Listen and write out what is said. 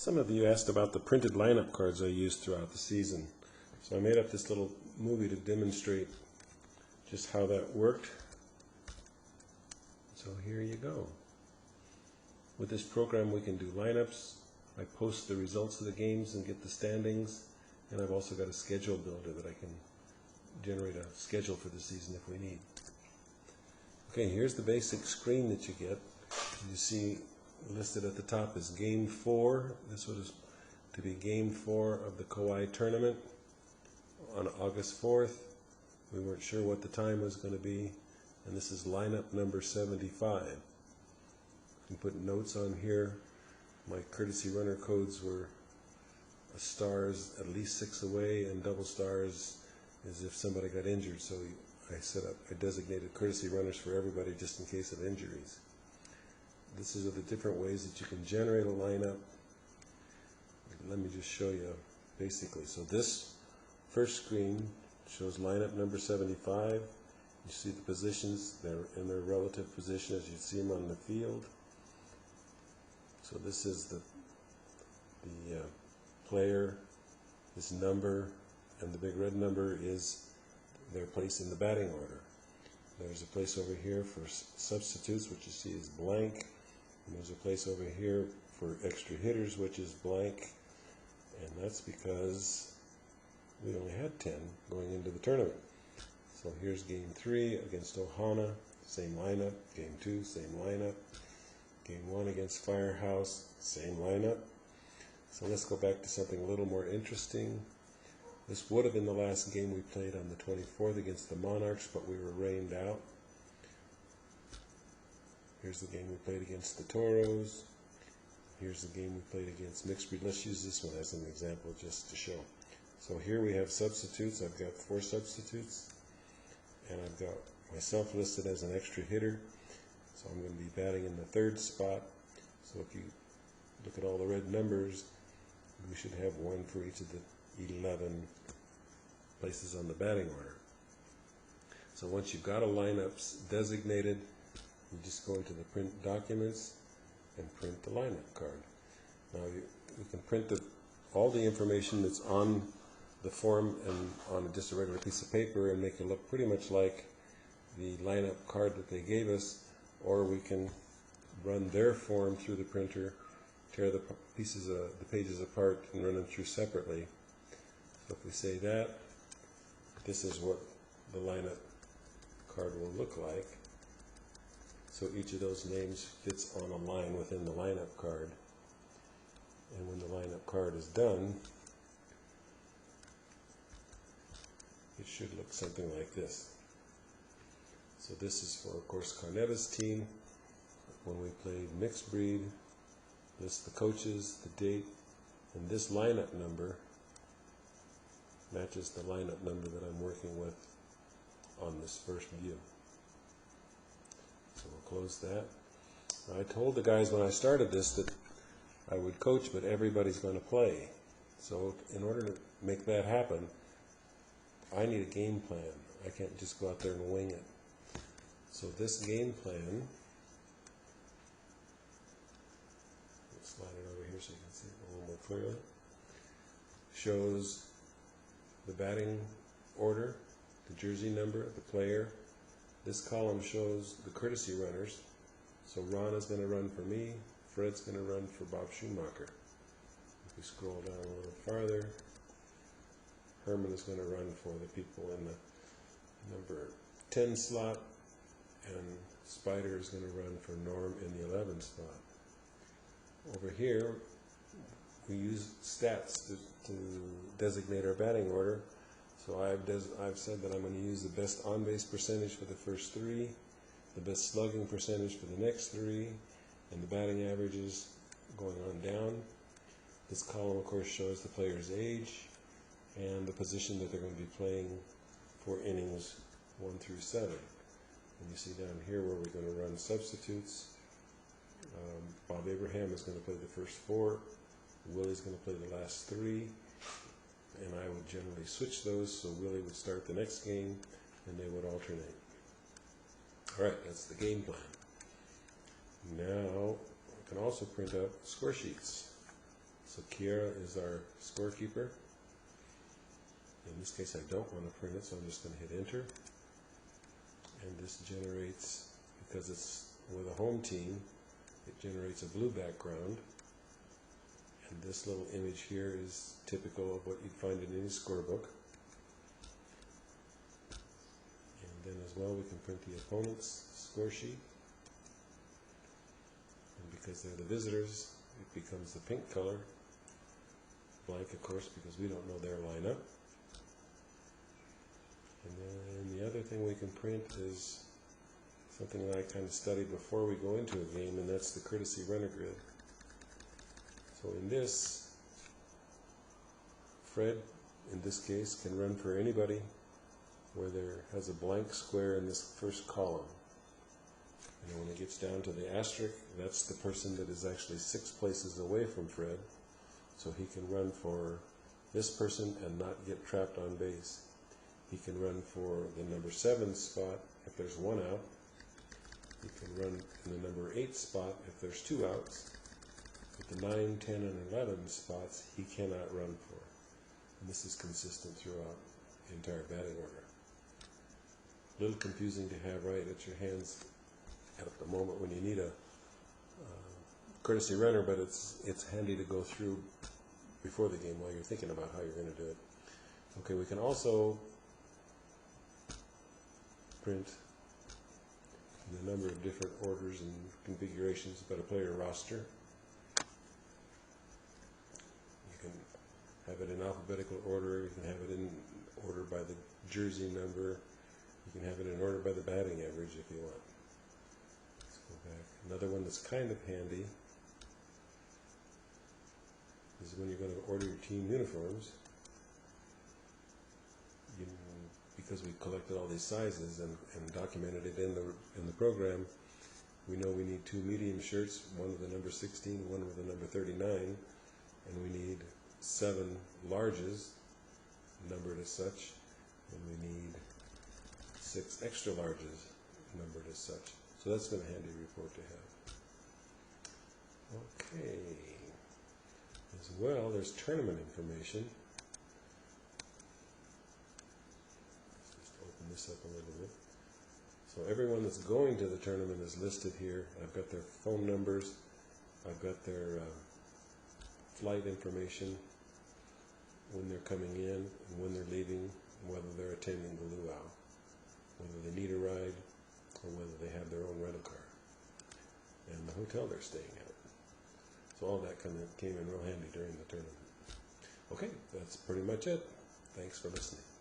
Some of you asked about the printed lineup cards I used throughout the season. So I made up this little movie to demonstrate just how that worked. So here you go. With this program we can do lineups. I post the results of the games and get the standings. And I've also got a schedule builder that I can generate a schedule for the season if we need. Okay, here's the basic screen that you get. You see listed at the top is Game 4. This was to be Game 4 of the Kauai tournament on August 4th. We weren't sure what the time was going to be, and this is lineup number 75. You can put notes on here. My courtesy runner codes were stars at least 6 away, and double stars as if somebody got injured. So I designated courtesy runners for everybody just in case of injuries. This is the different ways that you can generate a lineup. Let me just show you basically. So this first screen shows lineup number 75. You see the positions, they're in their relative position as you see them on the field. So this is the player, his number, and the big red number is their place in the batting order. There's a place over here for substitutes, which you see is blank. And there's a place over here for extra hitters, which is blank. And that's because we only had 10 going into the tournament. So here's Game 3 against Ohana, same lineup. Game 2, same lineup. Game 1 against Firehouse, same lineup. So let's go back to something a little more interesting. This would have been the last game we played on the 24th against the Monarchs, but we were rained out. Here's the game we played against the Toros. Here's the game we played against Mixed Breed. Let's use this one as an example just to show. So here we have substitutes. I've got 4 substitutes. And I've got myself listed as an extra hitter. So I'm going to be batting in the 3rd spot. So if you look at all the red numbers, we should have 1 for each of the 11 places on the batting order. So once you've got a lineups designated, you just go into the print documents and print the lineup card. Now you can print all the information that's on the form and on just a regular piece of paper and make it look pretty much like the lineup card that they gave us, or we can run their form through the printer, tear the pages apart and run them through separately. So if we say that, this is what the lineup card will look like. So each of those names fits on a line within the lineup card. And when the lineup card is done, it should look something like this. So this is for, of course, Carnetta's team. When we played Mixed Breed, list the coaches, the date, and this lineup number matches the lineup number that I'm working with on this first view. So we'll close that. Now, I told the guys when I started this that I would coach, but everybody's going to play. So in order to make that happen, I need a game plan. I can't just go out there and wing it. So this game plan, let's slide it over here so you can see it a little more clearly, shows the batting order, the jersey number, the player. This column shows the courtesy runners. So Ron is going to run for me, Fred's going to run for Bob Schumacher. If we scroll down a little farther, Herman is going to run for the people in the number 10 slot, and Spider is going to run for Norm in the 11 slot. Over here, we use stats to designate our batting order. So I've said that I'm going to use the best on-base percentage for the first 3, the best slugging percentage for the next 3, and the batting averages going on down. This column, of course, shows the player's age and the position that they're going to be playing for innings 1 through 7. And you see down here where we're going to run substitutes. Bob Abraham is going to play the first 4. Willie's going to play the last 3. And I would generally switch those, so Willie would start the next game, and they would alternate. All right, that's the game plan. Now, I can also print out score sheets. So Kiara is our scorekeeper. In this case, I don't want to print it, so I'm just going to hit enter. And this generates, because it's with a home team, it generates a blue background. And this little image here is typical of what you'd find in any scorebook. And then as well, we can print the opponent's score sheet. And because they're the visitors, it becomes the pink color. Blank, of course, because we don't know their lineup. And then the other thing we can print is something that I kind of studied before we go into a game, and that's the courtesy runner grid. So in this, Fred, in this case, can run for anybody where there has a blank square in this first column. And when it gets down to the asterisk, that's the person that is actually 6 places away from Fred. So he can run for this person and not get trapped on base. He can run for the number 7 spot if there's 1 out. He can run in the number 8 spot if there's 2 outs. But the 9, 10, and 11 spots he cannot run for. And this is consistent throughout the entire batting order. A little confusing to have right at your hands at the moment when you need a courtesy runner, but it's handy to go through before the game while you're thinking about how you're going to do it. Okay, we can also print in a number of different orders and configurations about a player roster. You can have it in alphabetical order, you can have it in order by the jersey number, you can have it in order by the batting average if you want. Let's go back. Another one that's kind of handy is when you're going to order your team uniforms. Because we collected all these sizes and documented it in the program, we know we need 2 medium shirts, one with the number 16, one with the number 39, and we need 7 larges, numbered as such, and we need 6 extra larges, numbered as such. So that's been a handy report to have. Okay. As well, there's tournament information. This up a little bit. So everyone that's going to the tournament is listed here. I've got their phone numbers, I've got their flight information, when they're coming in and when they're leaving, and whether they're attending the luau, whether they need a ride, or whether they have their own rental car, and the hotel they're staying at. So all that kind of came in real handy during the tournament. Okay, that's pretty much it. Thanks for listening.